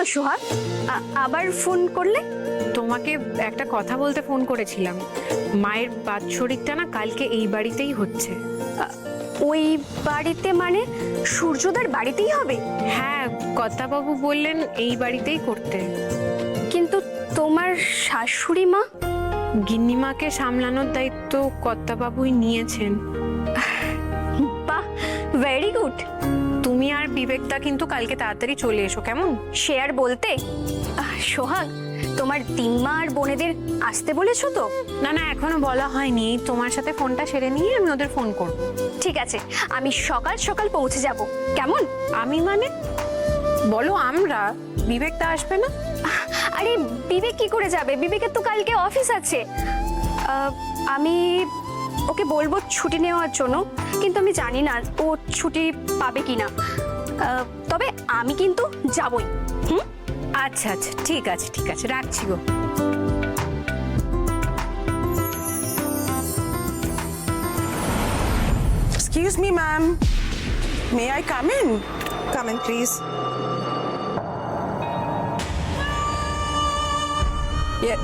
হলো সোহাগ, আবার ফোন করলে? তোমাকে একটা কথা বলতে ফোন করেছিলাম। মায়ের বাৎসরিকটা না কালকে এই বাড়িতেই হচ্ছে। ওই বাড়িতে মানে সূর্যদার বাড়িতেই হবে? হ্যাঁ, কর্তাবাবু বললেন এই বাড়িতেই করতে। কিন্তু তোমার শাশুড়ি মা? গিন্নিমাকে সামলানোর দায়িত্ব কর্তাবাবুই নিয়েছেন। বাহ, ভেরি গুড। তুমি আর বিবেকদা কিন্তু কালকে তাড়াতাড়ি চলে এসো, কেমন? সে আর বলতে। সোহাগ, তোমার তিনমা আর বোনেদের আসতে বলেছো তো? না না, এখনো বলা হয়নি। তোমার সাথে ফোনটা সেরে নিয়ে আমি ওদের ফোন করব। ঠিক আছে, আমি সকাল সকাল পৌঁছে যাব, কেমন? আমি মানে? বলো আমরা। বিবেকদা আসবে না? আরে বিবেক কি করে যাবে? বিবেকের তো কালকে অফিস আছে। আমি ওকে বলবো ছুটি নেওয়ার জন্য, কিন্তু আমি জানি না ও ছুটি পাবে কিনা। তবে আমি কিন্তু যাবই। আচ্ছা আচ্ছা, ঠিক আছে ঠিক আছে, রাখছি গো। Excuse me, ma'am. May I come in? Come in, please. Yeah.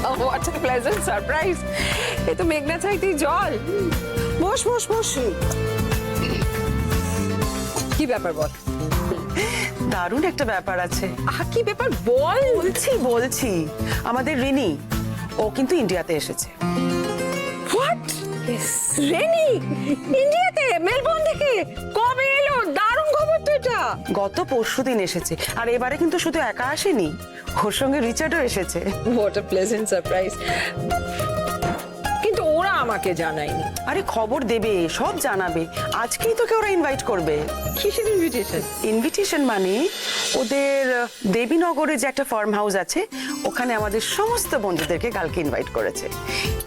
Oh, what a pleasant surprise. এ তো মেঘনা চাইতেই জল। বস বস বস। কি ব্যাপার বল? দারুণ একটা ব্যাপার আছে। কি ব্যাপার বল? বলছি আমাদের রিনি, ও কিন্তু ইন্ডিয়াতে এসেছে। What? রেনি ইন্ডিয়াতে মেলবোর্ন থেকে কবে এলো? দারুণ খবর তো এটা। গত পরশুদিন এসেছে, আর এবারে কিন্তু শুধু একা আসেনি, ওর সঙ্গে রিচার্ডও এসেছে। What a pleasant surprise. কিন্তু ওরা আমাকে জানায়নি। আরে খবর দেবে, সব জানাবে। আজকেই তোকে ওরা ইনভাইট করবে। কিসের ইনভিটেশন? ইনভিটেশন মানে ওদের দেবীনগরে যে একটা ফার্ম হাউস আছে, ওখানে আমাদের সমস্ত বন্ধুদেরকে কালকে ইনভাইট করেছে।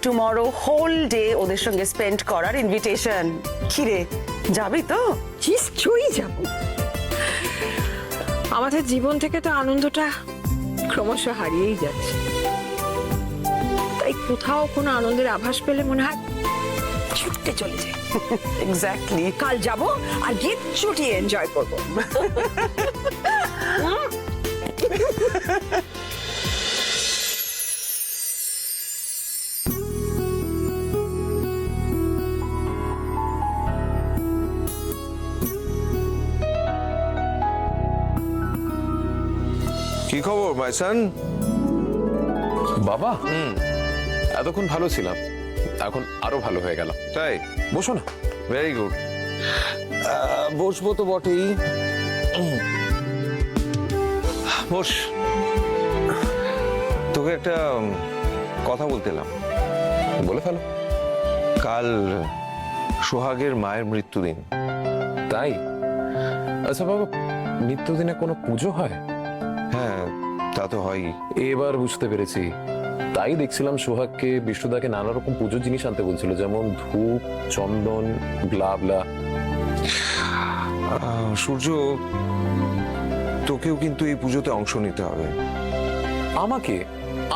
টুমরো হোল ডে ওদের সঙ্গে স্পেন্ড করার ইনভিটেশন। কিরে, যাবি তো? নিশ্চয়ই যাব। আমাদের জীবন থেকে তো আনন্দটা ক্রমশ হারিয়েই যাচ্ছে, তাই কোথাও কোনো আনন্দের আভাস পেলে মনে হয় ছুটতে চলে যায়। এক্স্যাক্টলি। কাল যাব আর গিয়ে ছুটিয়ে এনজয় করবো। কি খবর মাই সান? বাবা, এতক্ষণ ভালো ছিলাম, এখন আরো ভালো হয়ে গেল। তাই? বসো না। Very good. বসবো তো বটেই। বস। তোকে একটা কথা বলতে এলাম। বলে ফেলো। কাল সোহাগের মায়ের মৃত্যুদিন। তাই? আচ্ছা বাবা, নিত্যদিনে কোনো পুজো হয়? হ্যাঁ, তা তো হয়ই। এবার বুঝতে পেরেছি। তাই দেখছিলাম সোহাগকে বিষ্ণুদাকে নানা রকম পুজোর জিনিস আনতে বলছিল, যেমন ধূপ, চন্দন, ব্লা। সূর্য, তোকেও কিন্তু এই পুজোতে অংশ নিতে হবে। আমাকে?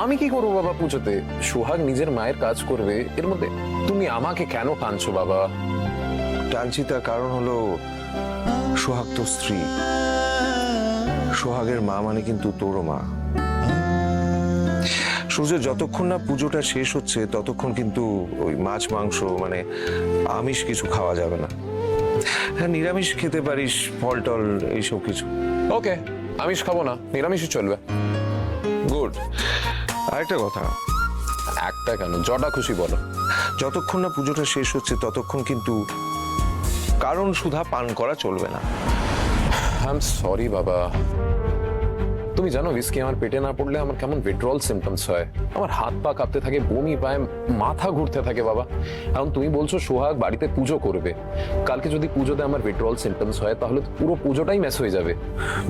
আমি কি করবো বাবা পুজোতে? সোহাগ নিজের মায়ের কাজ করবে, এর মধ্যে তুমি আমাকে কেন টানছো বাবা? টানছি তার কারণ হলো সোহাগ তো স্ত্রী। সোহাগের মা মানে কিন্তু তোরও মা। সূর্য, যতক্ষণ না পুজোটা শেষ হচ্ছে ততক্ষণ কিন্তু ওই মাছ মাংস মানে আমিষ কিছু খাওয়া যাবে না। হ্যাঁ, নিরামিষ খেতে পারিস, ফল টল এইসব কিছু। ওকে, আমিষ খাবো না, নিরামিষই চলবে। গুড। আরেকটা কথা। একটা কেন, জটা খুশি বলো। যতক্ষণ না পুজোটা শেষ হচ্ছে ততক্ষণ কিন্তু কারণ সুধা পান করা চলবে না। আই এম সরি বাবা। তুমি জানো উইস্কি আমার পেটে না পড়লে আমার কেমন উইথড্রল সিম্পটমস হয়, আমার হাত পা কাঁপতে থাকে, বমি পায়, মাথা ঘুরতে থাকে বাবা। এখন তুমি বলছো সোহাগ বাড়িতে পুজো করবে, কালকে যদি পুজোতে আমার উইথড্রল সিম্পটমস হয় তাহলে তো পুরো পুজোটাই মিস হয়ে যাবে।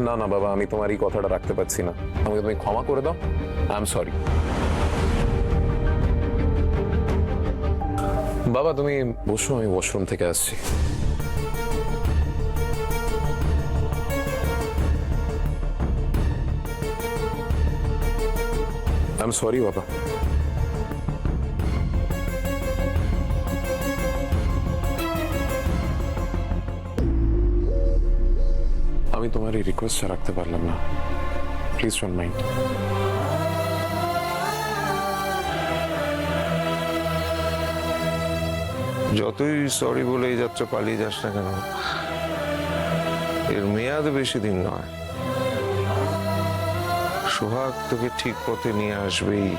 না না বাবা, আমি তোমার এই কথাটা রাখতে পারছি না, আমাকে তুমি ক্ষমা করে দাও। আই এম সরি বাবা। তুমি বসো, আমি ওয়াশরুম থেকে আসছি। I'm sorry, বাবা। আমি আমি তোমার এই রিকোয়েস্টটা রাখতে পারলাম না, প্লিজ ডোন্ট মাইন্ড। যতই সরি বলে এই যাত্রা পালিয়ে যাস না কেন, এর মেয়াদ বেশি দিন নয়। সোহাগ তোকে ঠিক পথে নিয়ে আসবেই।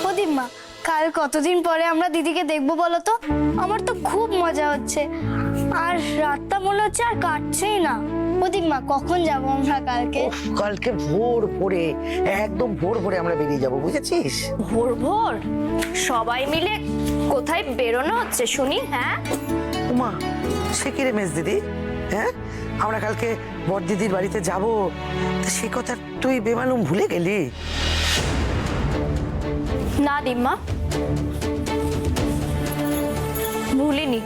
ও দিম্মা, কাল কতদিন পরে আমরা দিদিকে দেখবো বলো তো? আমার তো খুব মজা হচ্ছে, আর রাতটা মনে হচ্ছে আর কাটছেই না। ও দিম্মা, কখন যাবো আমরা কালকে? কালকে ভোর ভোরে, একদম ভোর ভোরে আমরা বেরিয়ে যাব, বুঝেছিস? ভোর ভোর সবাই মিলে কোথায় বেরোনো হচ্ছে শুনি? হ্যাঁ, উমা, সে কি রে মেজ দিদি? হ্যাঁ, আমরা কালকে বড় দিদির বাড়িতে যাব, সে কথা তুই বেমালুম ভুলে গেলি? না দিম্মা, ভুলিনি।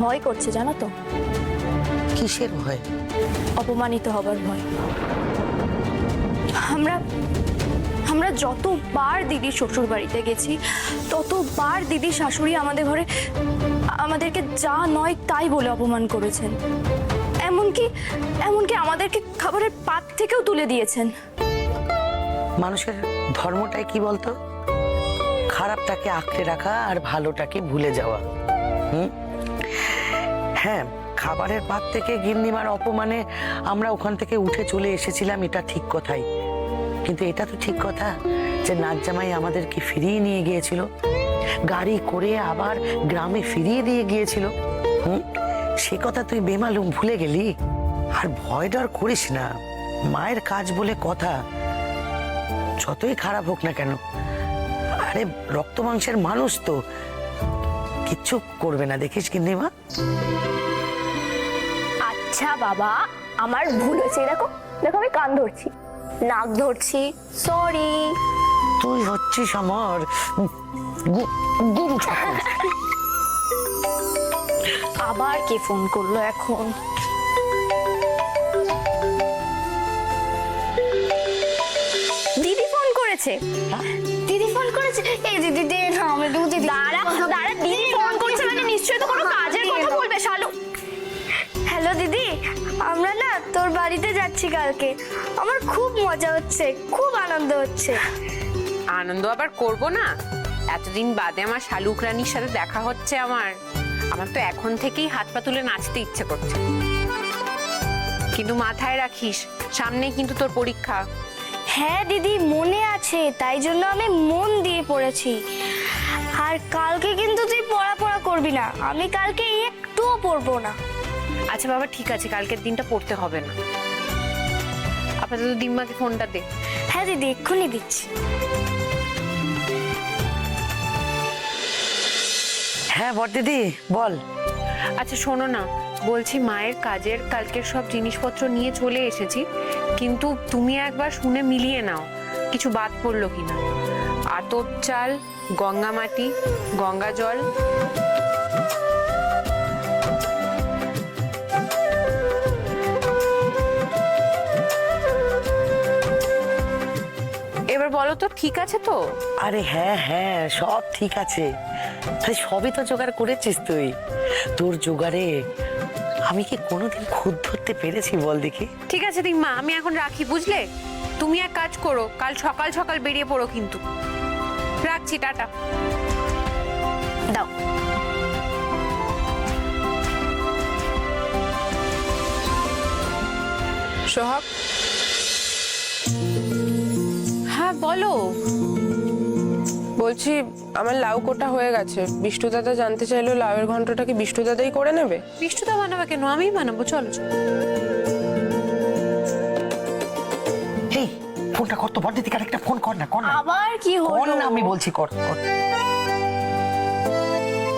ভয় করছে জানো তো, কিসের ভয়? অপমানিত হবার ভয়। আমরা যতবার দিদি শ্বশুর বাড়িতে গেছি, ততবার দিদি শাশুড়ি আমাদের ঘরে আমাদেরকে যা নয় তাই বলে অপমান করেছেন। এমনকি আমাদেরকে খাবারের পাত থেকেও তুলে দিয়েছেন। মানুষের ধর্মটাই কি বলতো? খারাপটাকে আঁকড়ে রাখা আর ভালোটাকে ভুলে যাওয়া। হ্যাঁ, খাবারের পাত থেকে গিন্নিমার অপমানে আমরা ওখান থেকে উঠে চলে এসেছিলাম, এটা ঠিক কথাই। কিন্তু এটা তো ঠিক কথা যে নাচ জামাই আমাদেরকে ফিরিয়ে নিয়ে গিয়েছিল, গাড়ি করে আবার গ্রামে ফিরিয়ে দিয়ে গিয়েছিল। সে কথা তুই বেমালুম ভুলে গেলি। আর ভয় ডর করিস না, মায়ের কাজ বলে কথা, যতই খারাপ হোক না কেন, আরে রক্ত মাংসের মানুষ তো, কিচ্ছু করবে না, দেখিস গিন্নিমা। আচ্ছা বাবা, আমার ভুল হয়েছে। দেখো দেখো, আমি কান ধরছি, নাক ধরছি, সরি। তুই হচ্ছিস আমার গুরু ঠাকুর। আবার কে ফোন করলো এখন? দিদি ফোন করেছে। দিদি ফোন করেছে? এই দিদি দে না, আমি দিদি। দাঁড়া দাঁড়া, দিদি ফোন করছে মানে নিশ্চয়ই তো কোনো কাজের কথা বলবে। শালু, হ্যালো দিদি, আমরা না তোর বাড়িতে যাচ্ছি কালকে। আমার খুব মজা হচ্ছে, খুব আনন্দ হচ্ছে। আনন্দ আবার করব না? এতদিন বাদে আমার শালুক রানীর সাথে দেখা হচ্ছে। আমার তো এখন থেকেই হাত পা তুলে নাচতে ইচ্ছে করছে। কিন্তু মাথায় রাখিস, সামনেই কিন্তু তোর পরীক্ষা। হ্যাঁ দিদি, মনে আছে, তাই জন্য আমি মন দিয়ে পড়েছি। আর কালকে কিন্তু তুই পড়া করবি না, আমি কালকে একটুও পড়বো না। আচ্ছা বাবা, ঠিক আছে, কালকের দিনটা পড়তে হবে না। আপাতত দিম্মাকে ফোনটা দে। হ্যাঁ দিদি, এক্ষুনি দিচ্ছি। হ্যাঁ বড় দিদি, বল। আচ্ছা শোনো না, বলছি মায়ের কাজের কালকের সব জিনিসপত্র নিয়ে চলে এসেছি, কিন্তু তুমি একবার শুনে মিলিয়ে নাও কিছু বাদ পড়লো কিনা। আতপ চাল, গঙ্গা মাটি, গঙ্গা জল। এবার বলো তো, ঠিক আছে তো? আরে হ্যাঁ হ্যাঁ, সব ঠিক আছে। আরে সবই তো জোগাড় করেছিস তুই। তোর জোগাড়ে আমি কি কোনোদিন খুদ ধরতে পেরেছি বল দেখি? ঠিক আছে দিম্মা, আমি এখন রাখি, বুঝলে? তুমি এক কাজ করো, কাল সকাল সকাল বেরিয়ে পড়ো কিন্তু। রাখছি, টাটা। দাও। সোহাগ, হ্যাঁ বলো। বলছি আমার লাউ কোটা হয়ে গেছে। বিষ্টু দাদা জানতে চাইলো লাউয়ের ঘন্টটা কি বিষ্টু দাদাই করে নেবে? বিষ্টুদা বানাবে কেন? আমিই বানাবো, চলো চলো। এই ফোনটা কর তো বড় দিদি, একটা ফোন কর না, কর না। আবার কি কর হলো? না, আমি বলছি কর কর।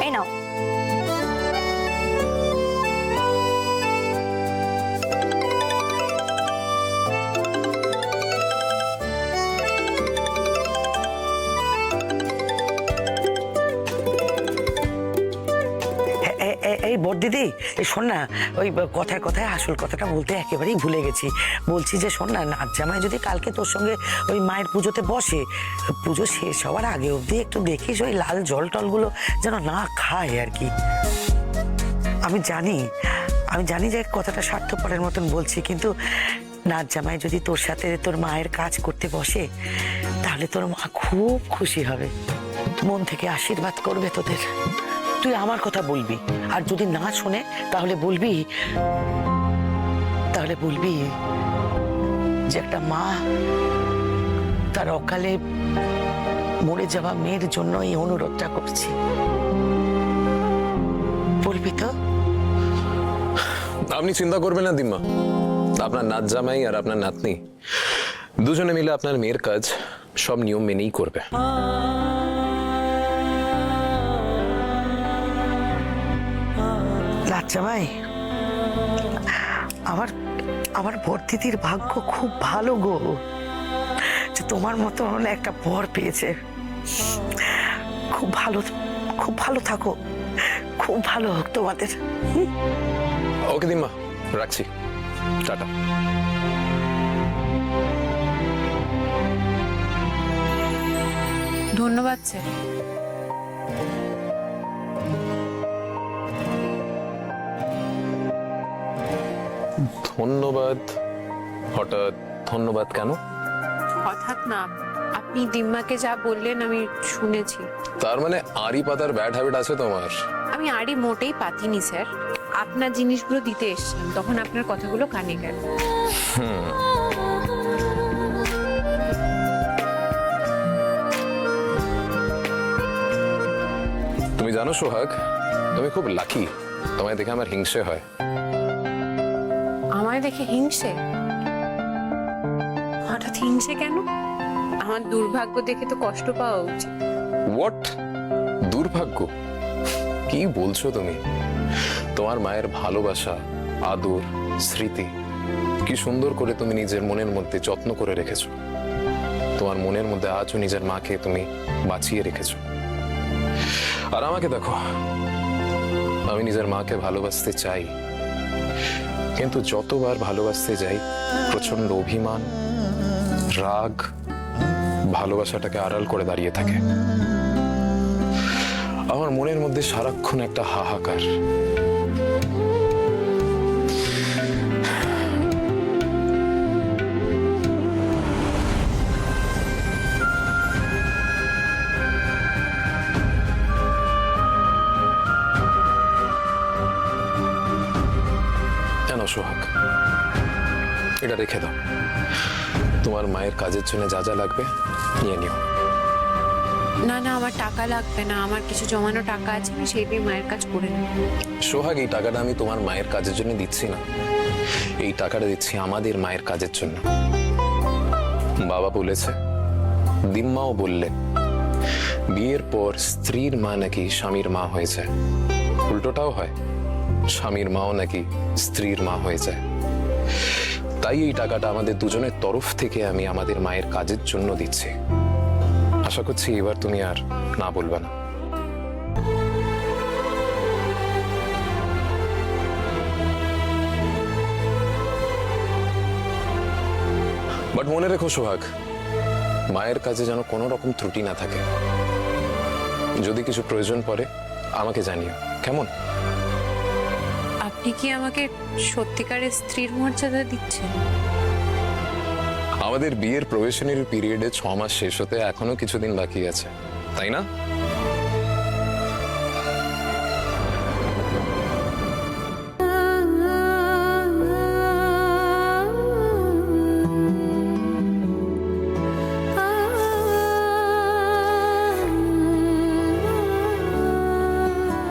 এই নাও। এই এই বড়দিদি, এই শোন না, ওই কথায় কথায় আসল কথাটা বলতে একেবারেই ভুলে গেছি। বলছি যে শোন না, নাচ জামাই যদি কালকে তোর সঙ্গে ওই মায়ের পুজোতে বসে, পুজো শেষ হওয়ার আগে অবধি একটু দেখিস ওই লাল জল টলগুলো যেন না খায় আর কি। আমি জানি যে কথাটা স্বার্থপরের মতন বলছি, কিন্তু নাচ জামাই যদি তোর সাথে তোর মায়ের কাজ করতে বসে, তাহলে তোর মা খুব খুশি হবে, মন থেকে আশীর্বাদ করবে তোদের। তুই আমার কথা বলবি, আর যদি না শোনে তাহলে বলবি যে একটা মা তার অকালে মরে যাওয়া মেয়ের জন্য এই অনুরোধটা করছি। বলবি তো? আপনি চিন্তা করবেন না দিম্মা, আপনার নাচ জামাই আর আপনার নাতনি দুজনে মিলে আপনার মেয়ের কাজ সব নিয়ম মেনেই করবে। নাচ জামাই, আমার বড়দিদির ভাগ্য খুব ভালো গো, যে তোমার মতন একটা বর পেয়েছে। খুব ভালো থাকো, খুব ভালো হোক তোমাদের। ওকে দিম্মা, রাখছি, টাটা। ধন্যবাদ স্যার। ধন্যবাদ? হঠাৎ ধন্যবাদ কেন? হঠাৎ না, আপনি দিম্মাকে যা বললেন আমি শুনেছি। তার মানে আড়ি পাতার ব্যাড হ্যাবিট আছে তোমার? আমি আড়ি মোটেই পাতিনি স্যার, আপনার জিনিসগুলো দিতে এসেছিলাম, তখন আপনার কথাগুলো কানে গেল। তুমি জানো সোহাগ, তুমি খুব লাকি, তোমায় দেখে আমার হিংসে হয়। আমায় দেখে হিংসে? হঠাৎ হিংসে কেন? আমার দুর্ভাগ্য দেখে তো কষ্ট পাওয়া উচিত। হোয়াট? দুর্ভাগ্য? কি বলছো তুমি? তোমার মায়ের ভালোবাসা, আদর, স্মৃতি কি সুন্দর করে তুমি নিজের মনের মধ্যে যত্ন করে রেখেছো। তোমার মনের মধ্যে আজও নিজের মাকে তুমি বাঁচিয়ে রেখেছো। আর আমাকে দেখো, আমি নিজের মাকে ভালোবাসতে চাই, কিন্তু যতবার ভালোবাসতে যাই প্রচন্ড অভিমান, রাগ ভালোবাসাটাকে আড়াল করে দাঁড়িয়ে থাকে। আমার মনের মধ্যে সারাক্ষণ একটা হাহাকার। কেন সোহাগ, এটা রেখে দাও, তোমার মায়ের কাজের জন্য যা যা লাগবে নিয়ে নিও। না না, আমার টাকা লাগবে না, আমার কিছু জমানো টাকা আছে, আমি সেই দিয়ে মায়ের কাজ করে নেব। সোহাগ, এই টাকাটা আমি তোমার মায়ের কাজের জন্য দিচ্ছি না, এই টাকাটা দিচ্ছি আমাদের মায়ের কাজের জন্য। বাবা বলেছে, দিম্মাও বললেন, বিয়ের পর স্ত্রীর মা নাকি স্বামীর মা হয়ে যায়, উল্টোটাও হয়, স্বামীর মাও নাকি স্ত্রীর মা হয়ে যায়। তাই এই টাকাটা আমাদের দুজনের তরফ থেকে আমি আমাদের মায়ের কাজের জন্য দিচ্ছি। আশা করছি এবার তুমি আর না বলবে না। বাট মনে রেখো সোহাগ, মায়ের কাজে যেন কোনো রকম ত্রুটি না থাকে। যদি কিছু প্রয়োজন পড়ে আমাকে জানিও, কেমন? আপনি কি আমাকে সত্যিকারের স্ত্রীর মর্যাদা দিচ্ছেন? আমাদের বিয়ের প্রবেশনারি পিরিয়ডে 6 মাস শেষ হতে এখনো কিছুদিন বাকি আছে, তাই না?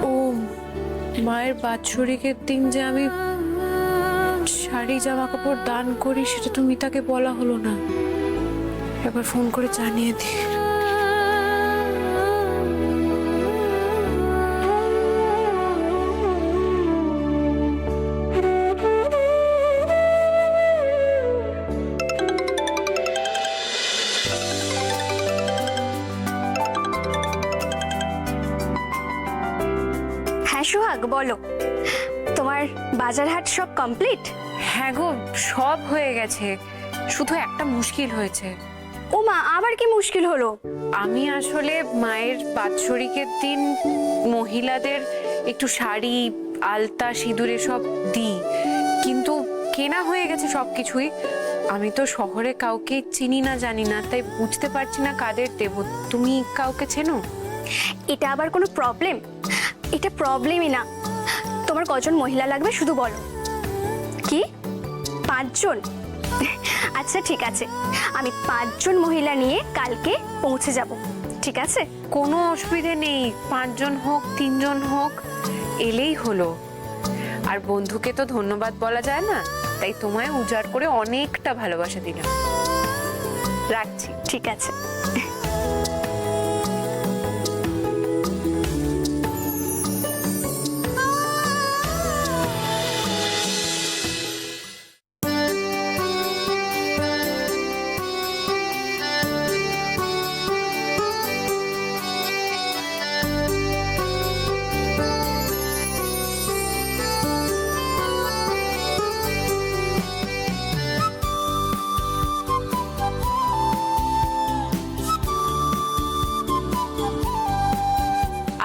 ও, মায়ের বাৎসরিকের দিন যে আমি শাড়ি জামা কাপড় দান করি সেটা তো মিতাকে বলা হলো না, একবার ফোন করে জানিয়ে দি। হ্যাঁ সোহাগ, বলো। বাজার হাট সব কমপ্লিট? হ্যাঁ গো, সব হয়ে গেছে, শুধু একটা মুশকিল হয়েছে। ও মা, আবার কি মুশকিল হলো? আমি আসলে মায়ের বাৎসরিকের দিন মহিলাদের একটু শাড়ি, আলতা, সিঁদুর এসব দিই, কিন্তু কেনা হয়ে গেছে সবকিছুই। আমি তো শহরে কাউকে চিনি না, জানি না, তাই বুঝতে পারছি না কাদের দেব। তুমি কাউকে চেনো? এটা আবার কোনো প্রবলেম? এটা প্রবলেমই না। তোমার কজন মহিলা লাগবে শুধু বলো। কি 5 জন? আচ্ছা ঠিক আছে, আমি 5 জন মহিলা নিয়ে কালকে পৌঁছে যাব, ঠিক আছে? কোনো অসুবিধে নেই, 5 জন হোক 3 জন হোক, এলেই হলো। আর বন্ধুকে তো ধন্যবাদ বলা যায় না, তাই তোমায় উজাড় করে অনেকটা ভালোবাসা দিলাম। রাখছি। ঠিক আছে।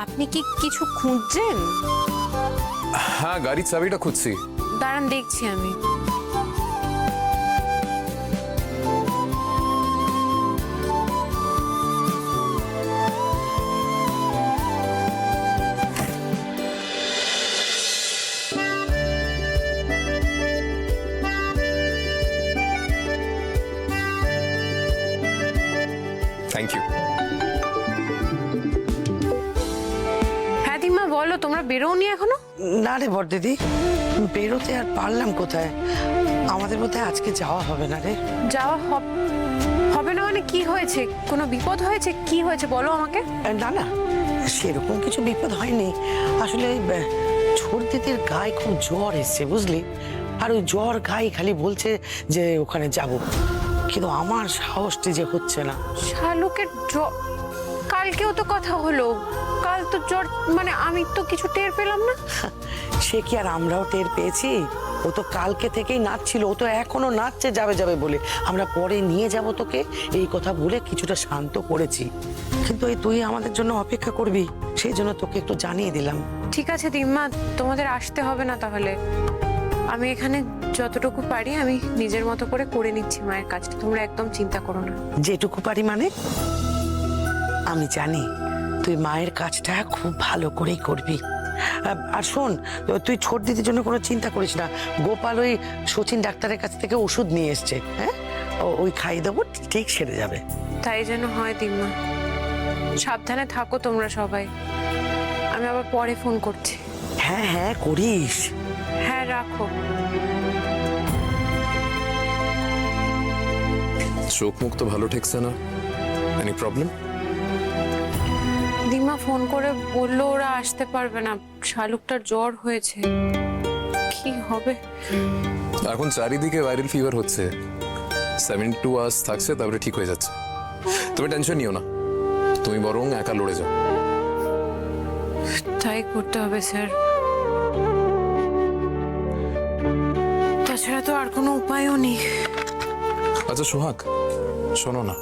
আপনি কি কিছু খুঁজছেন? হ্যাঁ, গাড়ির চাবিটা খুঁজছি। দাঁড়ান, দেখছি আমি। Thank you. হ্যাঁ দিমা, বলো, তোমরা বেরোওনি এখনো? না রে বড়দিদি, বেরোতে আর পারলাম কোথায়, আমাদের মধ্যে আজকে যাওয়া হবে না রে। যাওয়া হবে না মানে কি হয়েছে? কোনো বিপদ হয়েছে? কি হয়েছে বলো আমাকে। না না, সেরকম কিছু বিপদ হয়নি। আসলে ছোট দিদির গায়ে খুব জ্বর এসছে বুঝলি, আর ওই জ্বর গায়ে খালি বলছে যে ওখানে যাব, কিন্তু আমার সাহসটি যে হচ্ছে না। শালুকের জ্বর? কালকেও তো কথা হলো, কাল তো জ্বর, মানে আমি তো কিছু টের পেলাম না। সে কি আর আমরাও টের পেয়েছি? ও তো কালকে থেকেই নাচছিল, ও তো এখনো নাচছে যাবে যাবে বলে। আমরা পরে নিয়ে যাব তোকে এই কথা বলে কিছুটা শান্ত করেছি, কিন্তু এই তুই আমাদের জন্য অপেক্ষা করবি সেই জন্য তোকে একটু জানিয়ে দিলাম। ঠিক আছে দিম্মা, তোমাদের আসতে হবে না তাহলে। আমি এখানে যতটুকু পারি আমি নিজের মতো করে নিচ্ছি মায়ের কাজটা, তোমরা একদম চিন্তা করো না। যেটুকু পারি মানে? আমি জানি তুই মায়ের কাজটা খুব ভালো করেই করবি। আর শোন, তুই ছোট দিদির জন্য কোনো চিন্তা করিস না। গোপাল ওই সচিন ডাক্তারের কাছ থেকে ওষুধ নিয়ে এসছে, হ্যাঁ, ওই খাইয়ে দেবো, ঠিক সেরে যাবে। তাই যেন হয় দিম্মা। সাবধানে থাকো তোমরা সবাই। আমি আবার পরে ফোন করছি। হ্যাঁ হ্যাঁ করিস। হ্যাঁ, রাখো। চোখ মুখ তো ভালো ঠেকছে না, এনি প্রবলেম? দিম্মা ফোন করে বললো ওরা আসতে পারবে না, শালুকটার জ্বর হয়েছে। কি হবে এখন? চারিদিকে ভাইরাল ফিভার হচ্ছে, 72 আওয়ার্স থাকছে, তারপরে ঠিক হয়ে যাচ্ছে। তুমি টেনশন নিও না, তুমি বরং একা লড়ে যাও। তাই করতে হবে স্যার, তাছাড়া তো আর কোনো উপায়ও নেই। আচ্ছা সোহাগ, শোনো না,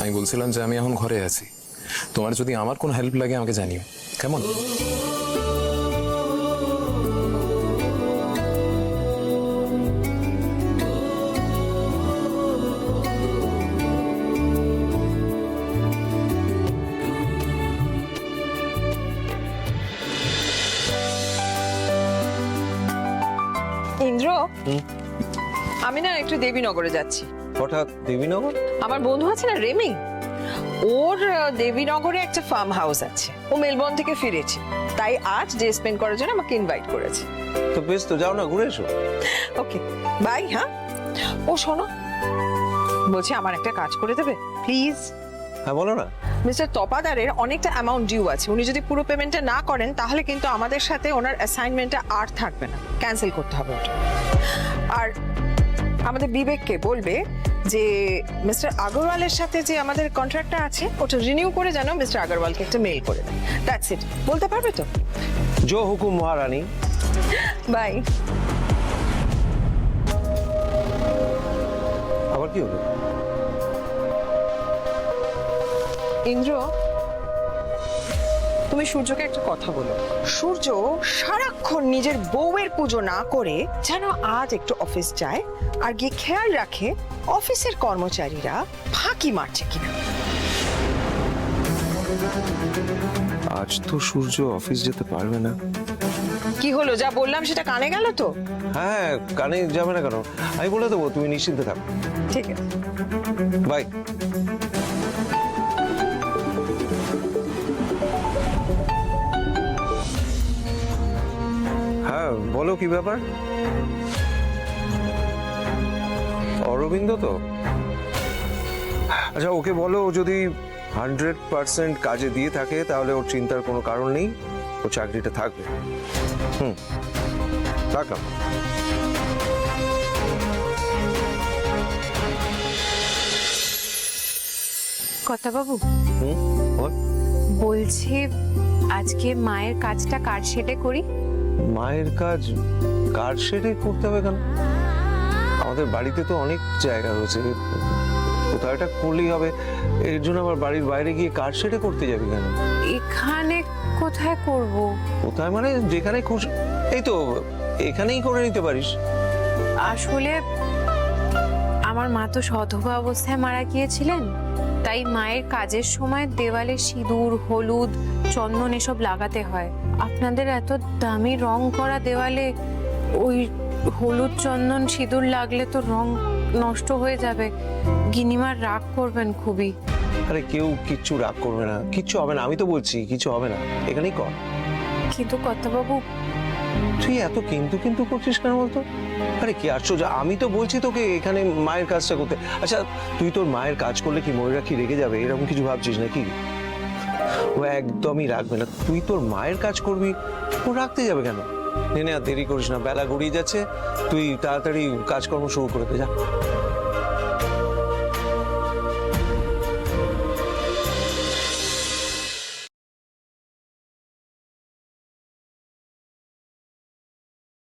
আমি বলছিলাম যে আমি এখন ঘরে আছি, তোমার যদি আমার কোনো হেল্প লাগে আমাকে জানিও, কেমন? ইন্দ্র, আমি না একটু দেবীনগরে যাচ্ছি। হঠাৎ দেবীনগর? আমার বন্ধু আছে না রেমি, ওর দেবীনগরে একটা ফার্ম হাউস আছে, ও মেলবোর্ন থেকে ফিরেছে, তাই আজ ডে স্পেন্ড করার জন্য আমাকে ইনভাইট করেছে। তো বেশ, তো যাও না, ঘুরে এসো। Okay bye. হ্যাঁ, ও শোনো, বলছি আমার একটা কাজ করে দেবে প্লিজ? হ্যাঁ বলো না। মিস্টার তপাদারের অনেকটা অ্যামাউন্ট ডিউ আছে, উনি যদি পুরো পেমেন্টটা না করেন তাহলে কিন্তু আমাদের সাথে ওনার অ্যাসাইনমেন্টটা আর থাকবে না, ক্যান্সেল করতে হবে ওটা। আর আমাদের বিবেককে বলবে যে মিস্টার আগরওয়ালের সাথে যে আমাদের কন্ট্রাক্টটা আছে ওটা রিনিউ করে যেন মিস্টার আগরওয়ালকে একটা মেল করে দেয়। That's it. বলতে পারবে তো? জো হুকুম মহারানী। বাই। আবার কি হলো? ইন্দ্র, তুমি সূর্যকে একটা কথা বলো। সূর্য সারাক্ষণ নিজের বউয়ের পুজো না করে যেন আজ একটু অফিস যায় আর গিয়ে খেয়াল রাখে অফিসের কর্মচারীরা ফাঁকি মারছে কিনা। আজ তো সূর্য অফিস যেতে পারবে না। কি হলো, যা বললাম সেটা কানে গেল তো? হ্যাঁ, কানে যাবে না কেন? আমি বলে দেবো, তুমি নিশ্চিন্তে থাকো। ঠিক আছে, বাই। হ্যাঁ বলো, কি ব্যাপার? অরবিন্দ তো? আচ্ছা, ওকে বলো, ও যদি 100% কাজে দিয়ে থাকে তাহলে ওর চিন্তার কোনো কারণ নেই, ও চাকরিটা থাকবে। রাখলাম। কথা বাবু, বল। বলছি আজকে মায়ের কাজটা কার শেডে করি? মায়ের কাজ কার শেডে করতে হবে কেন? আমাদের বাড়িতে তো অনেক জায়গা রয়েছে, কোথাও একটা করলেই হবে। এর জন্য আবার বাড়ির বাইরে গিয়ে কার শেডে করতে যাবি কেন? এখানে কোথায় করব? কোথায় মানে যেখানে খুশি, এই তো এখানেই করে নিতে পারিস। আসলে আমার মা তো সধবা অবস্থায় মারা গিয়েছিলেন, তাই মায়ের কাজের সময় দেওয়ালে সিঁদুর, হলুদ, চন্দন এসব লাগাতে হয়। আপনাদের এত দামি রং করা দেওয়ালে ওই হলুদ, চন্দন, সিঁদুর লাগলে তো রং নষ্ট হয়ে যাবে। গিনিমার রাগ করবেন খুবই। আরে কেউ কিচ্ছু রাগ করবে না, কিচ্ছু হবে না, আমি তো বলছি কিছু হবে না, এখানেই কর। কিন্তু কর্তাবাবু, তুই এত কিন্তু কিন্তু করছিস কেন বলতো? আরে কি আশ্চর্য, আমি তো বলছি তোকে এখানে মায়ের কাজটা করতে। আচ্ছা, তুই তোর মায়ের কাজ করলে কি ময়ূরা কি রেগে যাবে এরকম কিছু ভাবছিস নাকি? ও একদমই রাখবে না, তুই তোর মায়ের কাজ করবি, ও রাখতে যাবে কেন? নে আর দেরি করিস না, বেলা গড়িয়ে যাচ্ছে, তুই তাড়াতাড়ি কাজকর্ম শুরু করে দে, যা।